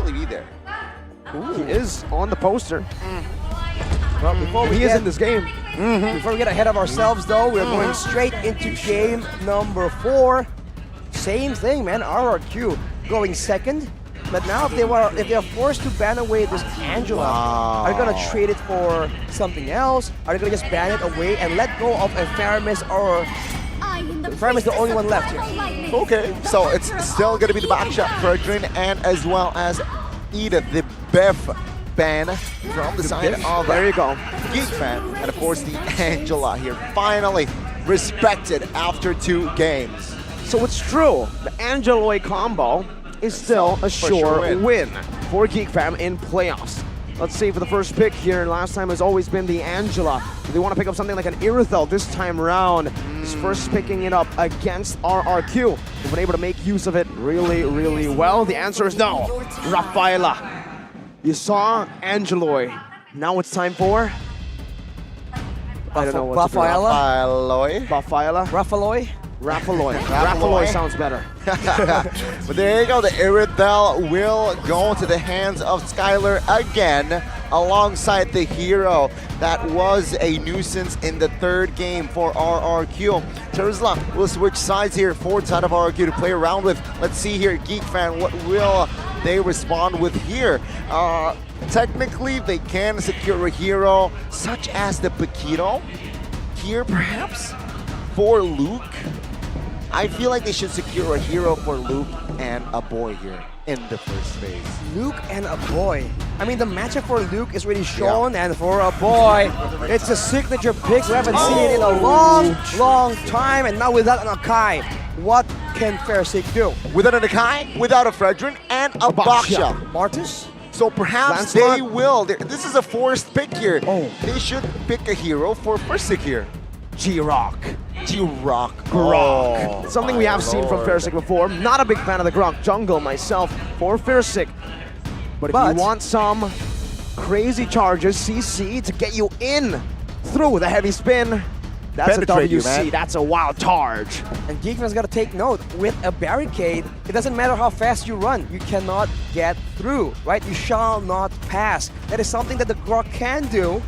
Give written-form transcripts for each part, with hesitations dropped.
actually be there. Ooh. He is on the poster. Well, before we He is in this game. Before we get ahead of ourselves, though, we're going straight into game number 4. Same thing, man. RRQ going second. But now, if they are forced to ban away this Angela, are they gonna trade it for something else? Are they gonna just ban it away and let go of a Faramis, or Faramis the only one left here? Okay, so it's still going to be the backshot for Adrian and as well as Edith, the Biff ban from the side of There you go. GEEK fan. And of course the Angela here, finally respected after 2 games. So it's true, the Angeloy combo is still a sure win for GEEK fam in playoffs. Let's see for the first pick here. Last time has always been the Angela. Do they want to pick up something like an Irithel this time around? He's first picking it up against RRQ. They've been able to make use of it really, really well. The answer is no. Rafaela. You saw Angeloy. Now it's time for... I don't know what to do. Rafaeloy. Rafaela? Raffaloy? Raffaloy. Raffaloy sounds better. But there you go, the Irithel will go to the hands of Skylar again, alongside the hero that was a nuisance in the 3rd game for RRQ. Terzla will switch sides here for side of RRQ to play around with. Let's see here, GEEK fan, what will they respond with here? Technically, they can secure a hero such as the Paquito here, perhaps, for Luke. I feel like they should secure a hero for Luke and a boy here in the first phase. Luke and a boy. I mean, the matchup for Luke is really shown, and for a boy, it's a signature pick. We haven't seen it in a long, long time, and now without an Akai, what can Fairsick do? Without an Akai, without a Fredrin, and a Baksha. Martis? So perhaps they will. This is a forced pick here. They should pick a hero for Fairsick here. G-Rock. G-Rock. Grok. Something we have seen from Fairsick before. Not a big fan of the Grok jungle myself for Fairsick. But if you want some crazy charges, CC, to get you in through the heavy spin, that's a WC. That's a wild charge. And GEEK's got to take note. With a barricade, it doesn't matter how fast you run. You cannot get through, right? You shall not pass. That is something that the Grok can do.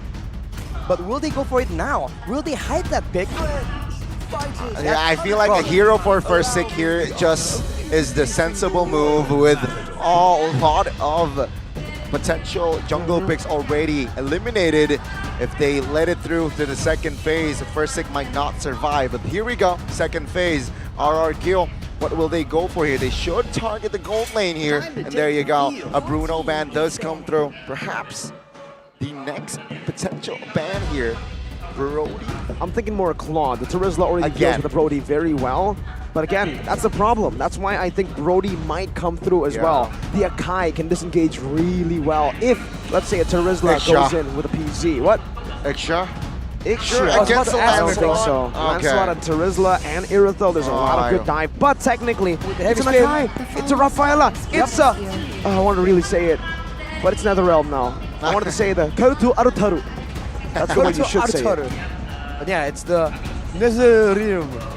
But will they go for it now? Will they hide that pick? Yeah, I feel like the hero for Fairsick here just is the sensible move with a lot of potential jungle picks already eliminated. If they let it through to the 2nd phase, Fairsick might not survive. But here we go, 2nd phase, RRQ. What will they go for here? They should target the gold lane here. And there you go, a Bruno ban does come through. Perhaps the next potential ban here, Brody. I'm thinking more Claude. The Terizla already deals with the Brody very well. But again, that's the problem. That's why I think Brody might come through as well. The Akai can disengage really well if, let's say, a Terizla goes in with a PZ. What? Extra? Against the I don't think so. Lancelot and Terizla and Irithel, there's a lot of good dive. But technically, it's an Akai. It's a Rafaela. It's a... I want to really say it. But it's Netherrealm now. I wanted to say the Karutu Arutaru. That's the way you should say it. But yeah, it's the Netherrealm.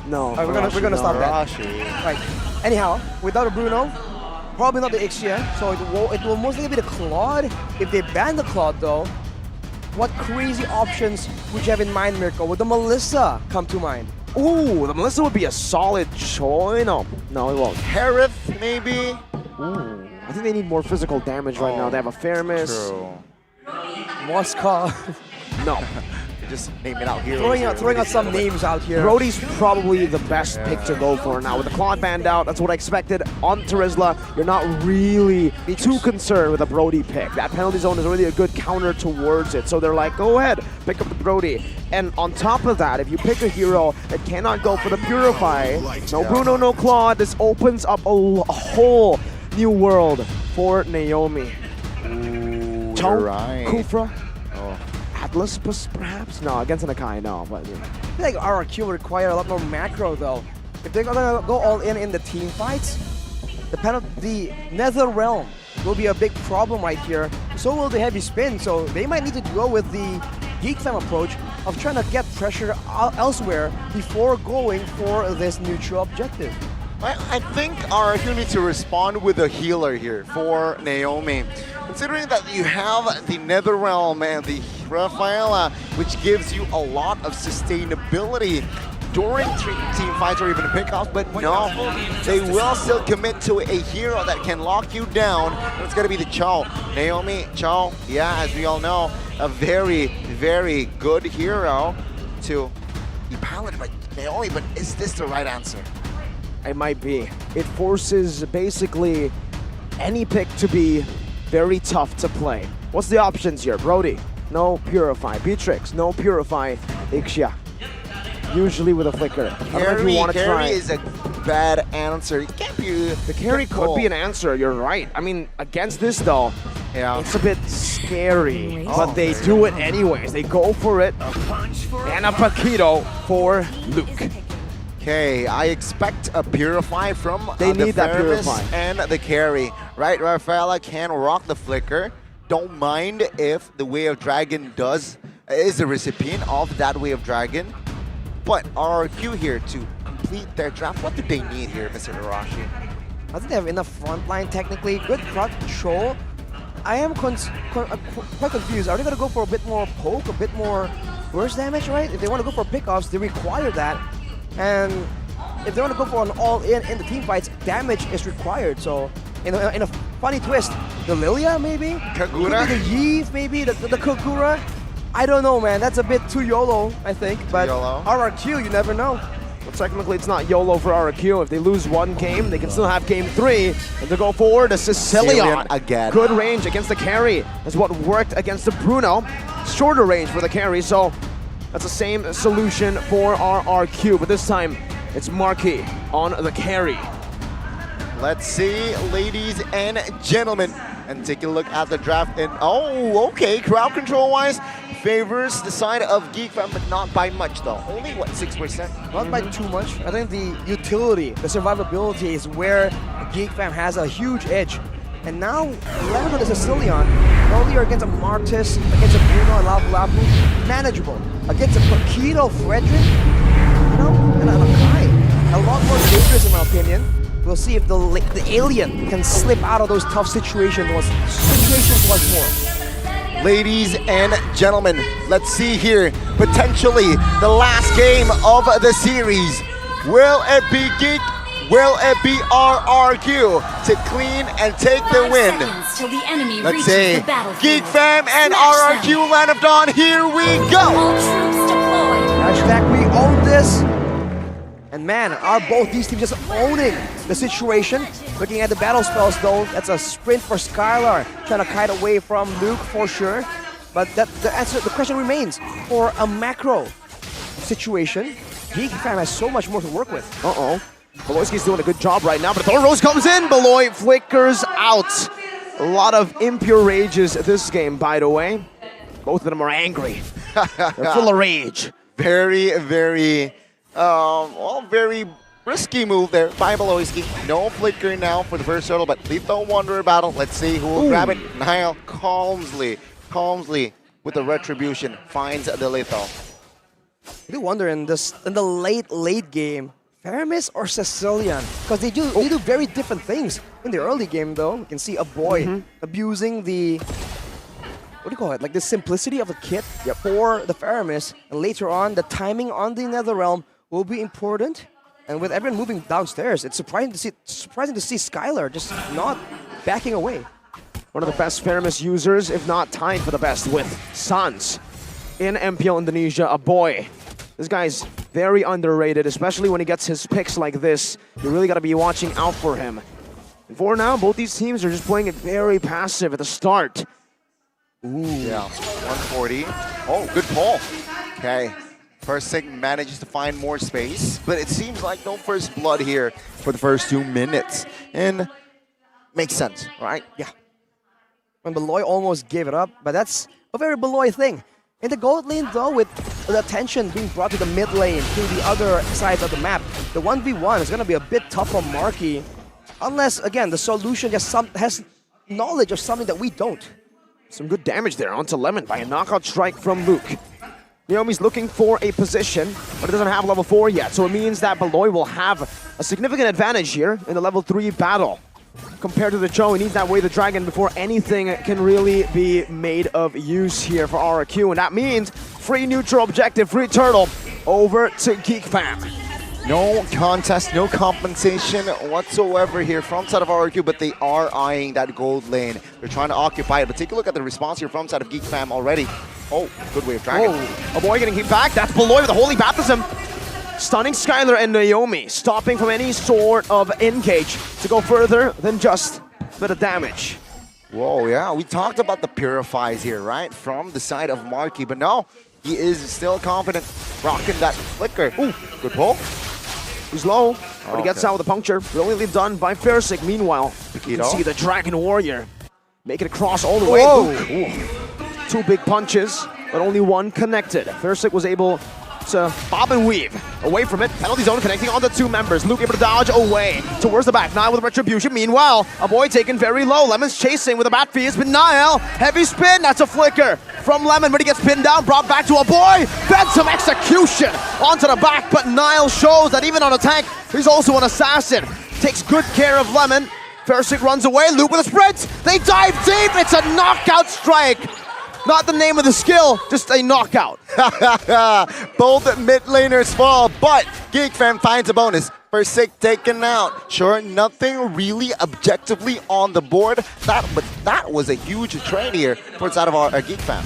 No. Right, we're gonna stop that. Right. Anyhow, without a Bruno, probably not the Ixia, so it will mostly be the Claude. If they ban the Claude though, what crazy options would you have in mind, Mirko? Would the Melissa come to mind? Ooh, the Melissa would be a solid choice. No, it won't. Harith, maybe? Ooh. I think they need more physical damage right now. They have a Faramis. True. Moscow. No. Just name it out here. Throwing out some names out here. Brody's probably the best pick to go for now. With the Claude banned out, that's what I expected. On Terizla, you're not really too concerned with a Brody pick. That penalty zone is really a good counter towards it. So they're like, go ahead, pick up the Brody. And on top of that, if you pick a hero that cannot go for the Purify, no Bruno, no Claude, this opens up a whole new world for Naomi. Ooh, Chow, right. Kufra, Atlas perhaps? No, against an Akai, no. But, yeah. I feel like RRQ will require a lot more macro though. If they're gonna go all in the team fights, the Nether Realm will be a big problem right here. So will the heavy spin, so they might need to go with the GEEK fam approach of trying to get pressure elsewhere before going for this neutral objective. I think RRQ needs to respond with a healer here for Naomi. Considering that you have the Netherrealm and the Rafaela, which gives you a lot of sustainability during team fights or even pickoffs, but no, they will still commit to a hero that can lock you down, and it's going to be the Cho. Naomi, Cho, yeah, as we all know, a very, very good hero to be piloted by Naomi, but is this the right answer? It might be. It forces basically any pick to be very tough to play. What's the options here? Brody, no Purify. Beatrix, no Purify. Ixia, usually with a flicker. I don't know if you want to try. Carry is a bad answer. It can't be. The carry could be an answer, you're right. I mean, against this though, Yeah. it's a bit scary, but they do it anyways. They go for it. And a Paquito for Luke. Okay, I expect a Purify from They the need that Faramis Purify. and the carry. Right, Rafaela can rock the flicker. Don't mind if the Way of Dragon is the recipient of that Way of Dragon. But RRQ here to complete their draft. What do they need here, Mr. Arashi? I think they have enough front line technically, good crowd control. I am quite confused. Are they going to go for a bit more poke, a bit more burst damage, right? If they want to go for pickoffs, they require that. And if they want to go for an all-in in the team fights, damage is required. So, in a funny twist, the Lilia maybe? Kagura? Could be the Yves maybe, the Kagura? I don't know, man. That's a bit too YOLO, I think. But YOLO? RRQ, you never know. Well, technically, it's not YOLO for RRQ. If they lose one game, they can still have game 3. And to go forward, a Sicilian again. Good range against the carry is what worked against the Bruno. Shorter range for the carry, so that's the same solution for RRQ. But this time, it's Marquis on the carry. Let's see, ladies and gentlemen, and take a look at the draft. And oh, okay, crowd control-wise, favors the side of GEEK Fam, but not by much though. Only what, 6%? Not by too much. I think the utility, the survivability is where GEEK Fam has a huge edge. And now, 11 on the Sicilian, earlier against a Martis, against a Bruno and Lapu, manageable. Against a Paquito Frederick, you know, and a Kai, a lot more dangerous in my opinion. We'll see if the alien can slip out of those tough situations once more. Ladies and gentlemen, let's see here, potentially the last game of the series. Will it be GEEK? Will it be RRQ to clean and take the win? Till the enemy Let's say GEEK Fam and Smash RRQ Land of Dawn, here we go! All troops deployed. Hashtag we own this. And man, are both these teams just owning the situation? Looking at the battle spells though, that's a sprint for Skylar, trying to kite away from Luke for sure. But the question remains, for a macro situation, GEEK Fam has so much more to work with. Uh-oh. Beloyski's doing a good job right now, but Thorn Rose comes in. Beloy flickers out. A lot of impure rages this game, by the way. Both of them are angry. They're full of rage. Very, very, very risky move there by Beloyski. No flicker now for the first turtle, but Lethal Wanderer battle. Let's see who will grab it. Niall calmly with the retribution finds the Lethal. I do wonder in the late game, Faramis or Sicilian? Because they do very different things. In the early game though, you can see a boy abusing the, what do you call it? Like the simplicity of the kit for the Faramis. And later on, the timing on the Netherrealm will be important. And with everyone moving downstairs, it's surprising to see Skylar just not backing away. One of the best Faramis users, if not tied for the best with Sans in MPL Indonesia, a boy. This guy's very underrated, especially when he gets his picks like this. You really got to be watching out for him. And for now, both these teams are just playing it very passive at the start. Ooh. Yeah, 140. Oh, good pull. Okay. First thing manages to find more space, but it seems like no first blood here for the first 2 minutes. And makes sense, right? Yeah. When Beloy almost gave it up, but that's a very Beloy thing. In the gold lane though, with the attention being brought to the mid lane, to the other sides of the map, the 1v1 is going to be a bit tough on Marquis. Unless, again, the solution just has knowledge of something that we don't. Some good damage there onto Lemon by a knockout strike from Luke. Naomi's looking for a position, but it doesn't have level 4 yet. So it means that Beloy will have a significant advantage here in the level 3 battle. Compared to the Joe, he needs that Way the Dragon before anything can really be made of use here for RRQ. And that means free neutral objective, free turtle, over to GEEK Fam. No contest, no compensation whatsoever here from side of RRQ, but they are eyeing that gold lane. They're trying to occupy it, but take a look at the response here from side of GEEK Fam already. Oh, good Way of Dragon. Oh, a boy getting hit back. That's Beloy with the Holy Baptism. Stunning Skylar and Naomi, stopping from any sort of engage to go further than just a bit of damage. Whoa, yeah, we talked about the purifies here, right? From the side of Marky, but no, he is still confident, rocking that flicker. Ooh, good pull. He's low, but he gets out with a puncture. Brilliantly done by Fairsick. Meanwhile, you can see the Dragon Warrior make it across all the way. Ooh. 2 big punches, but only one connected. Fairsick was able to bob and weave away from it. Penalty zone connecting on the 2 members. Luke able to dodge away towards the back. Niall with Retribution. Meanwhile, a boy taken very low. Lemon's chasing with a bat fees, but Niall, heavy spin. That's a flicker from Lemon, but he gets pinned down, brought back to a boy. Phantom execution onto the back, but Niall shows that even on a tank, he's also an assassin. Takes good care of Lemon. Fairsick runs away. Luke with a sprint. They dive deep. It's a knockout strike. Not the name of the skill, just a knockout. Both mid laners fall, but GEEK Fam finds a bonus. Fairsick taken out. Sure, nothing really objectively on the board, but that was a huge trade here for the side of our GEEK Fam.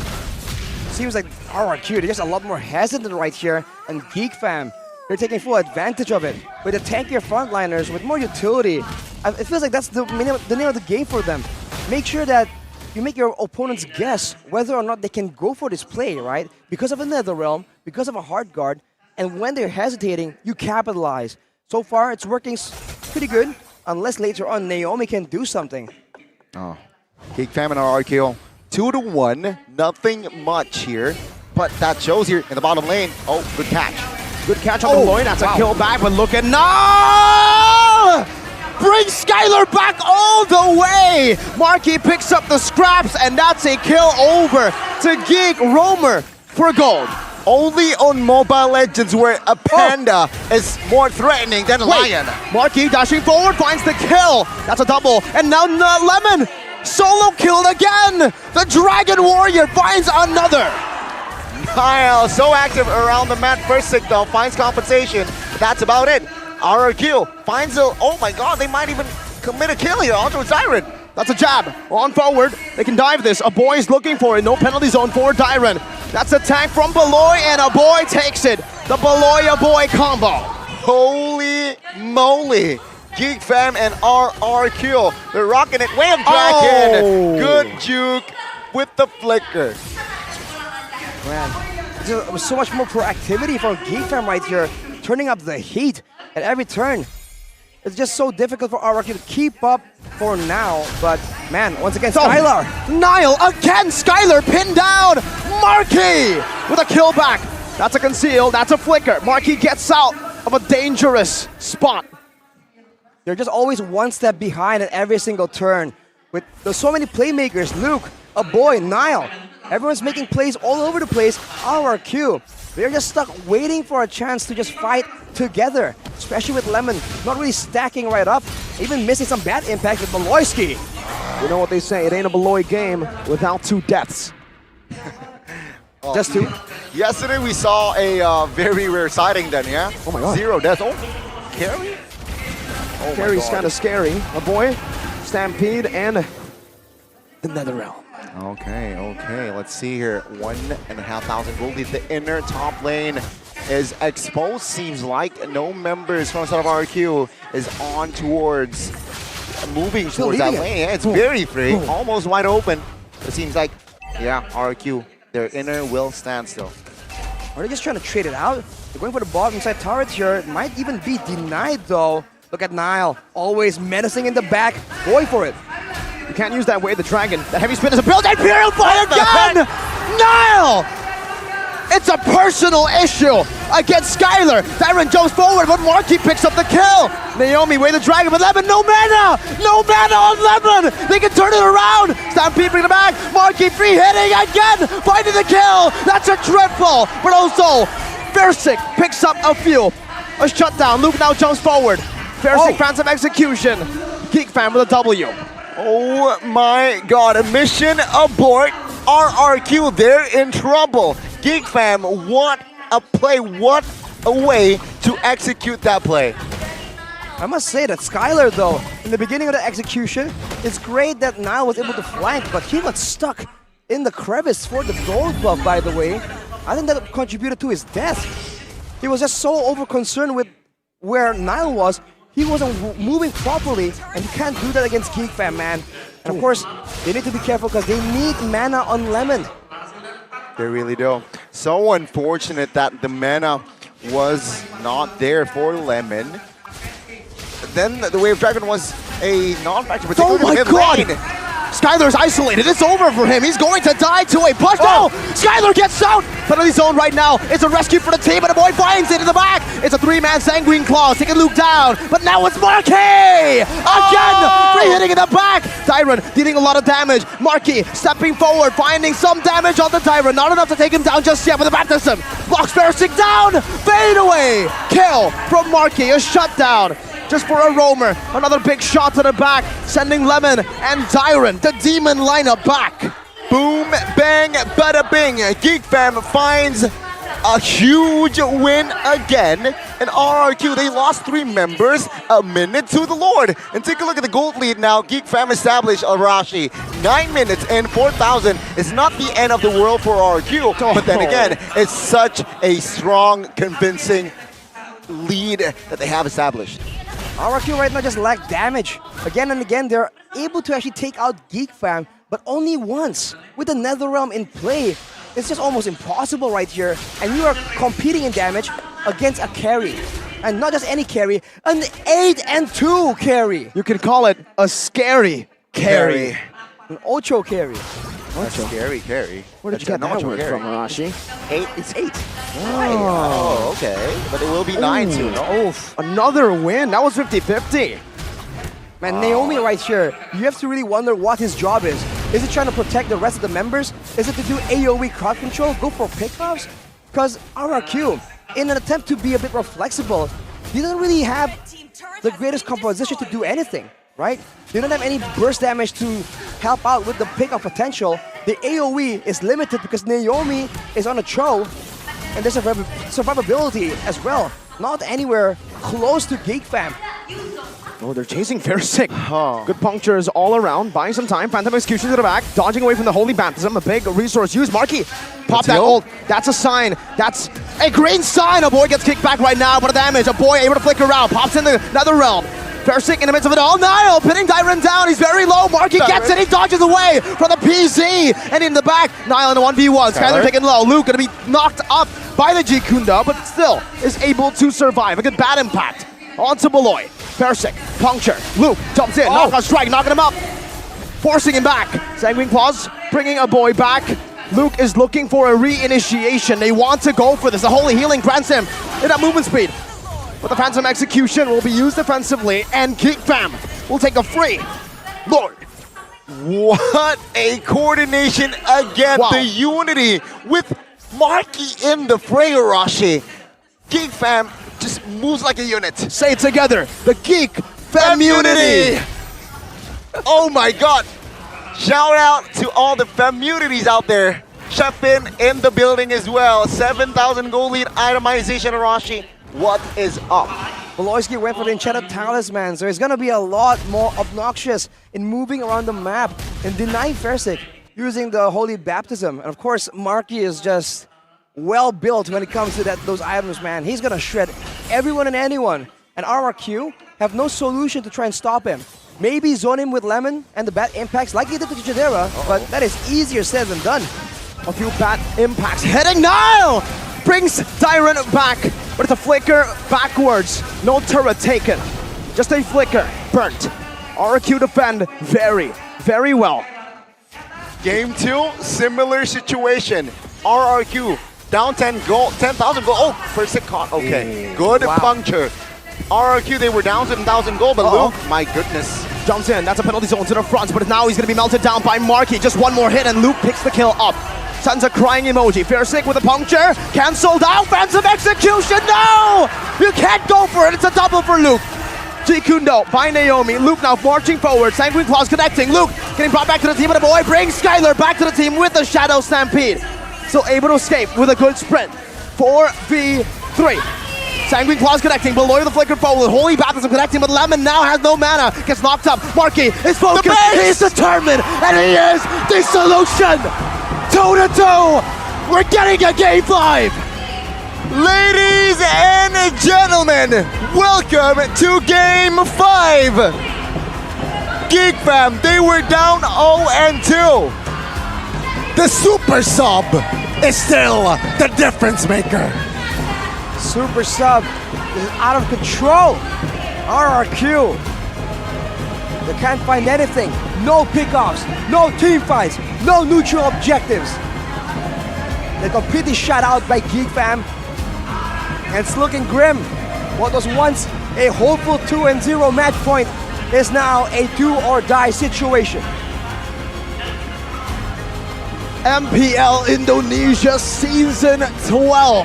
Seems like RRQ, they're just a lot more hesitant right here, and GEEK Fam, they're taking full advantage of it. With the tankier frontliners, with more utility, it feels like that's the name of the game for them. Make sure that you make your opponents guess whether or not they can go for this play, right? Because of a Netherrealm, because of a hard guard, and when they're hesitating, you capitalize. So far, it's working pretty good, unless later on Naomi can do something. Oh, GEEK Fam and RRQ, 2-1, nothing much here, but that shows here in the bottom lane. Oh, good catch. Good catch on the Beloy, that's a kill back, but look at now! Bring Skylar back all the way! Marky picks up the scraps, and that's a kill over to GEEK Roamer for gold. Only on Mobile Legends where a panda is more threatening than a lion. Marky dashing forward, finds the kill. That's a double, and now Lemon solo killed again. The Dragon Warrior finds another. Niall so active around the map. Fairsick though finds compensation. That's about it. RRQ finds a, oh my god, they might even commit a kill here onto a Siren. That's a jab. On forward, they can dive this. A boy's looking for it. No penalty zone for Dyron. That's a tank from Beloy, and a boy takes it. The Beloy-a-boy combo. Holy moly. GEEK Fam and RRQ. They're rocking it. Way of Dragon. Oh. Good juke with the flicker. Man, there was so much more proactivity from GEEK Fam right here, turning up the heat at every turn. It's just so difficult for RRQ to keep up for now, but man, once again, Skylar. Niall again, Skylar pinned down. Marky with a kill back. That's a conceal, that's a flicker. Marky gets out of a dangerous spot. They're just always one step behind at every single turn. There's so many playmakers, Luke, a boy, Niall. Everyone's making plays all over the place. RRQ, they're just stuck waiting for a chance to just fight together, especially with Lemon not really stacking right up, even missing some bad impact with Beloyski. You know what they say, it ain't a Beloy game without 2 deaths. Just 2? Yesterday we saw a very rare sighting then, yeah? Oh my god. 0 deaths. Oh, Carry? Oh Carry's kind of scary. A boy, Stampede, and the Netherrealm. Okay, let's see here. 1,500 gold lead. The inner top lane is exposed, seems like. No members from the side of RRQ is on towards, moving towards that lane. Yeah, it's very free, almost wide open. It seems like, yeah, RRQ, their inner will stand still. Are they just trying to trade it out? They're going for the bottom side turret here. It might even be denied though. Look at Niall, always menacing in the back, going for it. You can't use that Way the Dragon. That heavy spin is a build. Imperial Fire again! Niall! It's a personal issue against Skylar. Tyron jumps forward, but Marky picks up the kill. Naomi way the dragon, but Lemon, no mana! No mana on Lemon! They can turn it around! Stampede bringing it back. Marky free hitting again! Finding the kill! That's a triple! But also, Versik picks up a few. A shutdown. Luke now jumps forward. Versik phantom execution. Geek Fam with a W. Oh my god, a mission abort. RRQ, they're in trouble. Geek Fam, what a play, what a way to execute that play. I must say that Skylar, though, in the beginning of the execution, it's great that Niall was able to flank, but he got stuck in the crevice for the gold buff, by the way. I think that contributed to his death. He was just so over-concerned with where Niall was, he wasn't moving properly, and you can't do that against Geek Fam, man. And of course, they need to be careful because they need mana on Lemon. They really do. So unfortunate that the mana was not there for Lemon. Then the Wave Dragon was a non-factor. Oh my god! Skylar's isolated. It's over for him. He's going to die to a push. Oh! Skylar gets out! Penalty zone right now. It's a rescue for the team, and the boy finds it in the back. It's a three-man Sanguine Claw taking Luke down. But now it's Marky! Again! Free hitting in the back. Tyron dealing a lot of damage. Marky stepping forward, finding some damage on the Tyron. Not enough to take him down just yet with the baptism. Blocks Versik down. Fade away. Kill from Marky. A shutdown. Just for a roamer. Another big shot to the back, sending Lemon and Tyron, the demon lineup, back. Boom, bang, bada bing. Geek Fam finds a huge win again. And RRQ, they lost 3 members, a minute to the Lord. And take a look at the gold lead now. Geek Fam established Arashi. 9 minutes and 4,000. It's not the end of the world for RRQ, but then again, it's such a strong, convincing lead that they have established. RRQ right now just lack damage. Again and again, they're able to actually take out Geek Fam, but only once. With the Netherrealm in play, it's just almost impossible right here. And you are competing in damage against a carry. And not just any carry, an 8-2 carry. You can call it a scary carry. An Ocho carry. That's a scary carry. Where did you get that word from, Arashi? 8, it's 8. Oh, okay. But it will be 9 soon. Oh, another win. That was 50-50. Man, Naomi right here, you have to really wonder what his job is. Is he trying to protect the rest of the members? Is it to do AoE crowd control, go for pickoffs? Because RRQ, in an attempt to be a bit more flexible, he doesn't really have the greatest composition to do anything, right? They don't have any burst damage to help out with the pickoff potential. The AoE is limited because Naomi is on a throw, and there's survivability as well. Not anywhere close to Geek Fam. Oh, they're chasing Versik. Good punctures all around, buying some time. Phantom execution to the back, dodging away from the Holy Baptism. A big resource use. Marky, pop that ult. That's a sign. That's a green sign. A boy gets kicked back right now. What a damage. A boy able to flicker around. Pops in the Netherrealm. Versik in the midst of it all. Niall pinning Tyron down. He's very low. Marky gets it. He dodges away from the PZ. And in the back, Niall in the 1v1. Skylar taken low. Luke gonna be knocked up by the G-Kunda, but still is able to survive. A good bad impact onto Malloy. Versik, puncture. Luke jumps in. Knockout strike, knocking him up. Forcing him back. Sanguine Claws bringing a boy back. Luke is looking for a re-initiation. They want to go for this. The Holy Healing grants him in that movement speed. But the Phantom Execution will be used defensively, and Geek Fam will take a free. Lord. What a coordination again. Wow. The unity with Marky in the fray, Arashi. Geek Fam just moves like a unit. Say it together. The Geek Fam unity. Oh my god. Shout out to all the Famunities out there. Chefin in the building as well. 7,000 gold lead itemization, Arashi. What is up? Voloisky went for the Enchanted Talisman, so he's gonna be a lot more obnoxious in moving around the map and denying Versik using the Holy Baptism. And of course, Marky is just well built when it comes to those items, man. He's gonna shred everyone and anyone. And RRQ have no solution to try and stop him. Maybe zone him with Lemon and the bad impacts like he did to Chidera, but that is easier said than done. A few bad impacts. Heading Niall! Brings Tyron back, but it's a flicker backwards. No turret taken. Just a flicker. Burnt. RRQ defend very, very well. Game 2, similar situation. RRQ Down 10,000 gold. Oh, first hit caught. Okay, good puncture. RRQ, they were down 7,000 gold, but Luke, my goodness. Jumps in, that's a penalty zone to the front, but now he's gonna be melted down by Marky. Just one more hit and Luke picks the kill up. Sends a crying emoji. Fiersick with a puncture. Cancelled out. Offensive execution. No! You can't go for it. It's a double for Luke. Jikundo by Naomi. Luke now marching forward. Sanguine Claws connecting. Luke getting brought back to the team, and the boy brings Skylar back to the team with the Shadow Stampede. So able to escape with a good sprint. 4v3. Sanguine Claws connecting, Beloy the flicker forward. Holy Baptism connecting, but Lemon now has no mana. Gets knocked up. Marky is focused. He's determined, and he is the solution. 2-2. We're getting a game 5. Ladies and gentlemen, welcome to game 5. Geek Fam, they were down 0-2. The super sub is still the difference maker. Super sub is out of control. RRQ. They can't find anything. No pickoffs, no team fights, no neutral objectives. They're completely shut out by Geek Fam. And it's looking grim. What was once a hopeful 2-0 match point is now a do or die situation. MPL Indonesia Season 12.